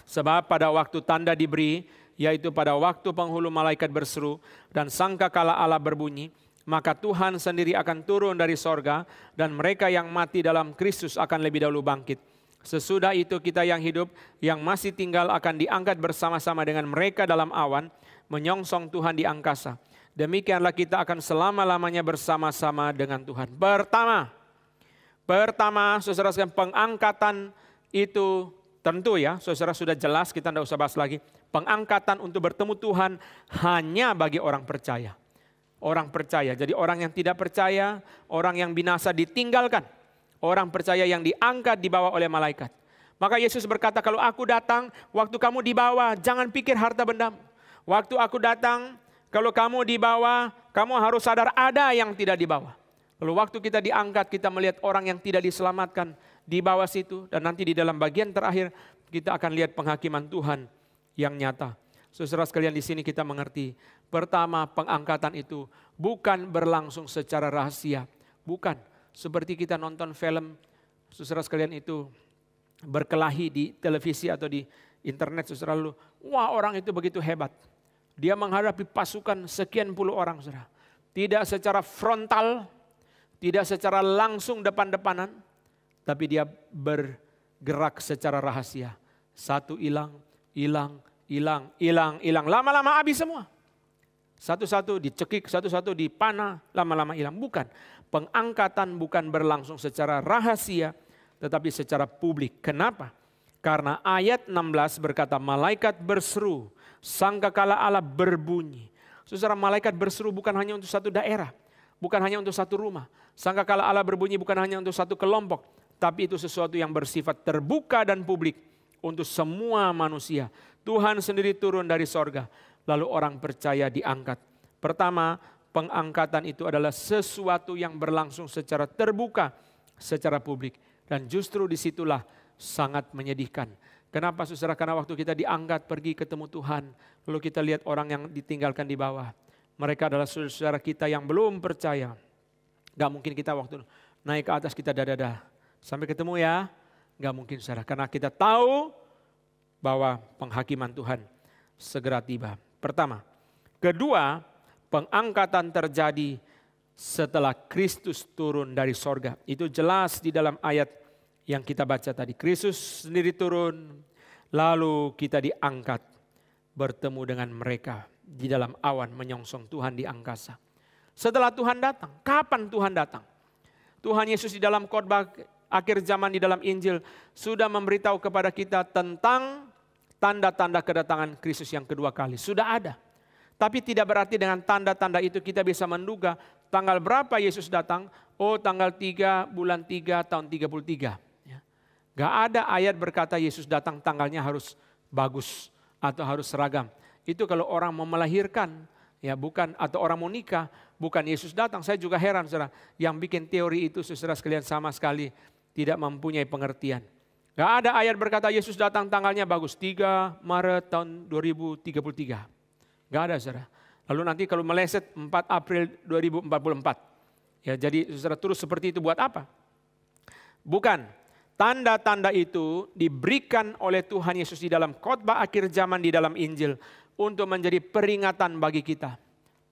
Sebab pada waktu tanda diberi, yaitu pada waktu penghulu malaikat berseru dan sangkakala Allah berbunyi, maka Tuhan sendiri akan turun dari sorga dan mereka yang mati dalam Kristus akan lebih dahulu bangkit. Sesudah itu kita yang hidup, yang masih tinggal akan diangkat bersama-sama dengan mereka dalam awan, menyongsong Tuhan di angkasa. Demikianlah kita akan selama-lamanya bersama-sama dengan Tuhan. Pertama, saudara sekalian, pengangkatan itu tentu ya, saudara sudah jelas, kita tidak usah bahas lagi. Pengangkatan untuk bertemu Tuhan hanya bagi orang percaya. Orang percaya, jadi orang yang tidak percaya, orang yang binasa ditinggalkan. Orang percaya yang diangkat dibawa oleh malaikat. Maka Yesus berkata, kalau aku datang, waktu kamu dibawa, jangan pikir harta bendamu. Waktu aku datang, kalau kamu dibawa, kamu harus sadar ada yang tidak dibawa. Lalu waktu kita diangkat, kita melihat orang yang tidak diselamatkan di bawah situ. Dan nanti di dalam bagian terakhir, kita akan lihat penghakiman Tuhan yang nyata. Saudara sekalian, di sini kita mengerti. Pertama, pengangkatan itu bukan berlangsung secara rahasia. Bukan. Seperti kita nonton film, saudara sekalian, itu berkelahi di televisi atau di internet, saudara, lalu, wah, orang itu begitu hebat. Dia menghadapi pasukan sekian puluh orang, saudara. Tidak secara frontal, tidak secara langsung depan-depanan, tapi dia bergerak secara rahasia. Satu hilang. Lama-lama habis semua. Satu-satu dicekik, satu-satu dipanah, lama-lama hilang. Bukan. Pengangkatan bukan berlangsung secara rahasia, tetapi secara publik. Kenapa? Karena ayat 16 berkata, malaikat berseru, sangkakala Allah berbunyi. Saudara, malaikat berseru bukan hanya untuk satu daerah, bukan hanya untuk satu rumah. Sangkakala Allah berbunyi bukan hanya untuk satu kelompok, tapi itu sesuatu yang bersifat terbuka dan publik untuk semua manusia. Tuhan sendiri turun dari sorga, lalu orang percaya diangkat. Pertama, pengangkatan itu adalah sesuatu yang berlangsung secara terbuka, secara publik. Dan justru disitulah sangat menyedihkan. Kenapa, saudara? Karena waktu kita diangkat pergi ketemu Tuhan, lalu kita lihat orang yang ditinggalkan di bawah. Mereka adalah saudara kita yang belum percaya. Gak mungkin kita waktu naik ke atas kita dada-dada. Sampai ketemu ya. Gak mungkin, saudara. Karena kita tahu bahwa penghakiman Tuhan segera tiba. Pertama. Kedua, pengangkatan terjadi setelah Kristus turun dari sorga. Itu jelas di dalam ayat yang kita baca tadi. Kristus sendiri turun, lalu kita diangkat bertemu dengan mereka di dalam awan menyongsong Tuhan di angkasa. Setelah Tuhan datang, kapan Tuhan datang? Tuhan Yesus di dalam khotbah akhir zaman di dalam Injil sudah memberitahu kepada kita tentang tanda-tanda kedatangan Kristus yang kedua kali. Sudah ada. Tapi tidak berarti dengan tanda-tanda itu kita bisa menduga tanggal berapa Yesus datang. Oh, tanggal 3 bulan 3 tahun 33. Ya. Gak ada ayat berkata Yesus datang tanggalnya harus bagus atau harus seragam. Itu kalau orang mau melahirkan, ya bukan, atau orang mau nikah, bukan Yesus datang. Saya juga heran, saudara, yang bikin teori itu, saudara sekalian, sama sekali tidak mempunyai pengertian. Gak ada ayat berkata Yesus datang tanggalnya bagus 3 Maret tahun 2033. Gak ada, saudara. Lalu nanti kalau meleset 4 April 2044. Ya, jadi saudara terus seperti itu buat apa? Bukan. Tanda-tanda itu diberikan oleh Tuhan Yesus di dalam khotbah akhir zaman di dalam Injil untuk menjadi peringatan bagi kita.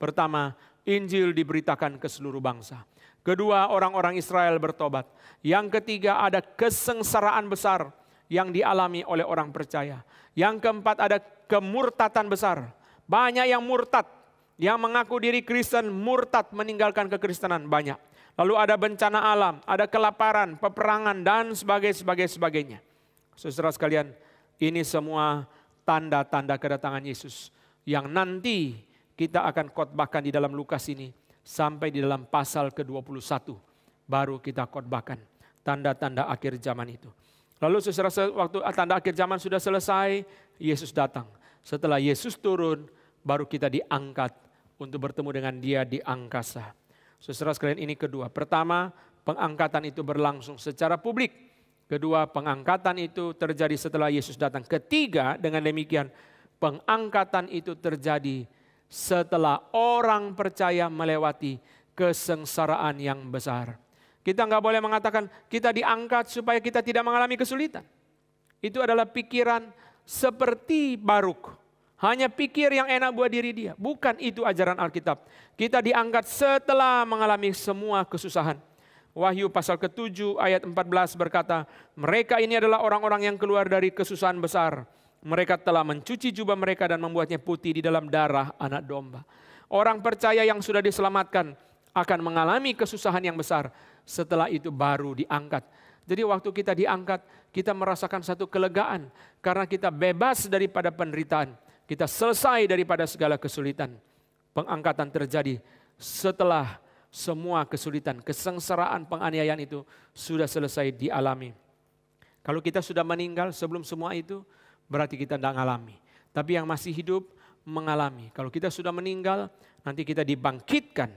Pertama, Injil diberitakan ke seluruh bangsa. Kedua, orang-orang Israel bertobat. Yang ketiga, ada kesengsaraan besar yang dialami oleh orang percaya. Yang keempat, ada kemurtatan besar. Banyak yang murtad, yang mengaku diri Kristen murtad meninggalkan kekristenan banyak. Lalu ada bencana alam, ada kelaparan, peperangan dan sebagainya. Saudara sekalian, ini semua tanda-tanda kedatangan Yesus yang nanti kita akan khotbahkan di dalam Lukas ini sampai di dalam pasal ke-21 baru kita khotbahkan tanda-tanda akhir zaman itu. Lalu saudara, waktu tanda akhir zaman sudah selesai, Yesus datang. Setelah Yesus turun, baru kita diangkat untuk bertemu dengan Dia di angkasa. Saudara sekalian, ini kedua. Pertama, pengangkatan itu berlangsung secara publik. Kedua, pengangkatan itu terjadi setelah Yesus datang. Ketiga, dengan demikian, pengangkatan itu terjadi setelah orang percaya melewati kesengsaraan yang besar. Kita nggak boleh mengatakan kita diangkat supaya kita tidak mengalami kesulitan. Itu adalah pikiran seperti Baruk. Hanya pikir yang enak buat diri dia. Bukan itu ajaran Alkitab. Kita diangkat setelah mengalami semua kesusahan. Wahyu pasal ke-7 ayat 14 berkata, mereka ini adalah orang-orang yang keluar dari kesusahan besar. Mereka telah mencuci jubah mereka dan membuatnya putih di dalam darah anak domba. Orang percaya yang sudah diselamatkan akan mengalami kesusahan yang besar. Setelah itu baru diangkat. Jadi waktu kita diangkat, kita merasakan satu kelegaan. Karena kita bebas daripada penderitaan. Kita selesai daripada segala kesulitan. Pengangkatan terjadi setelah semua kesulitan, kesengsaraan, penganiayaan itu sudah selesai dialami. Kalau kita sudah meninggal sebelum semua itu, berarti kita tidak mengalami. Tapi yang masih hidup mengalami. Kalau kita sudah meninggal, nanti kita dibangkitkan.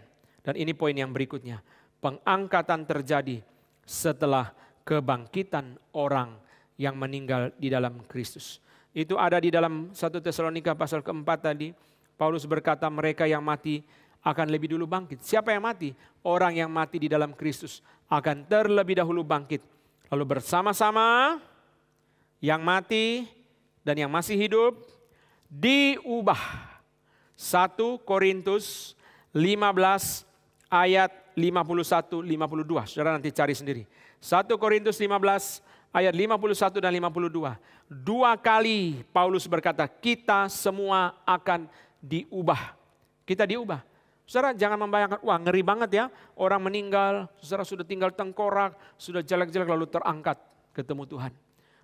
Dan ini poin yang berikutnya. Pengangkatan terjadi setelah kebangkitan orang yang meninggal di dalam Kristus. Itu ada di dalam 1 Tesalonika pasal ke-4 tadi. Paulus berkata mereka yang mati akan lebih dulu bangkit. Siapa yang mati? Orang yang mati di dalam Kristus akan terlebih dahulu bangkit. Lalu bersama-sama yang mati dan yang masih hidup diubah. 1 Korintus 15 ayat 51-52. Saudara nanti cari sendiri. 1 Korintus 15 ayat 51 dan 52. Dua kali Paulus berkata kita semua akan diubah. Kita diubah. Saudara jangan membayangkan, wah ngeri banget ya. Orang meninggal, saudara sudah tinggal tengkorak, sudah jelek-jelek lalu terangkat ketemu Tuhan.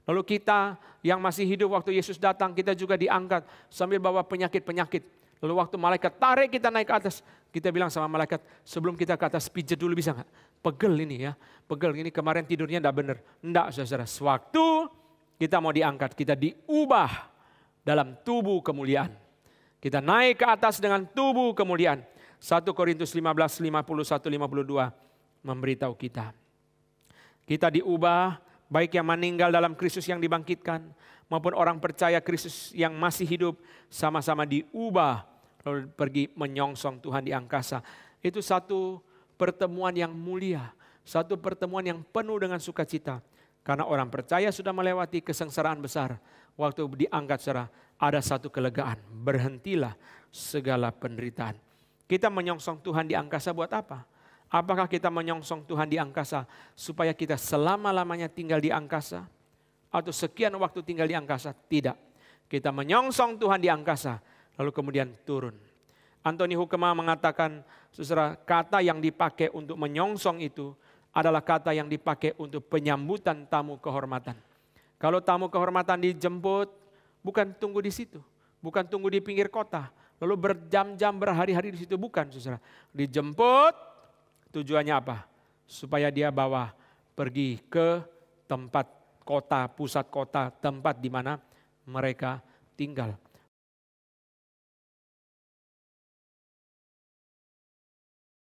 Lalu kita yang masih hidup waktu Yesus datang, kita juga diangkat sambil bawa penyakit-penyakit. Lalu waktu malaikat tarik kita naik ke atas, kita bilang sama malaikat, sebelum kita ke atas pijat dulu bisa nggak? Pegel ini ya, pegel ini kemarin tidurnya enggak benar. Enggak saudara, sewaktu kita mau diangkat, kita diubah dalam tubuh kemuliaan. Kita naik ke atas dengan tubuh kemuliaan. 1 Korintus 15, 51, 52 memberitahu kita. Kita diubah, baik yang meninggal dalam Kristus yang dibangkitkan, maupun orang percaya Kristus yang masih hidup, sama-sama diubah, lalu pergi menyongsong Tuhan di angkasa. Itu satu pertemuan yang mulia, satu pertemuan yang penuh dengan sukacita. Karena orang percaya sudah melewati kesengsaraan besar. Waktu diangkat saudara, ada satu kelegaan, berhentilah segala penderitaan. Kita menyongsong Tuhan di angkasa buat apa? Apakah kita menyongsong Tuhan di angkasa supaya kita selama-lamanya tinggal di angkasa? Atau sekian waktu tinggal di angkasa? Tidak. Kita menyongsong Tuhan di angkasa, lalu kemudian turun. Anthony Hoekema mengatakan, saudara, kata yang dipakai untuk menyongsong itu adalah kata yang dipakai untuk penyambutan tamu kehormatan. Kalau tamu kehormatan dijemput, bukan tunggu di situ. Bukan tunggu di pinggir kota. Lalu berjam-jam, berhari-hari di situ. Bukan, saudara. Dijemput, tujuannya apa? Supaya dia bawa pergi ke tempat kota, pusat kota, tempat di mana mereka tinggal.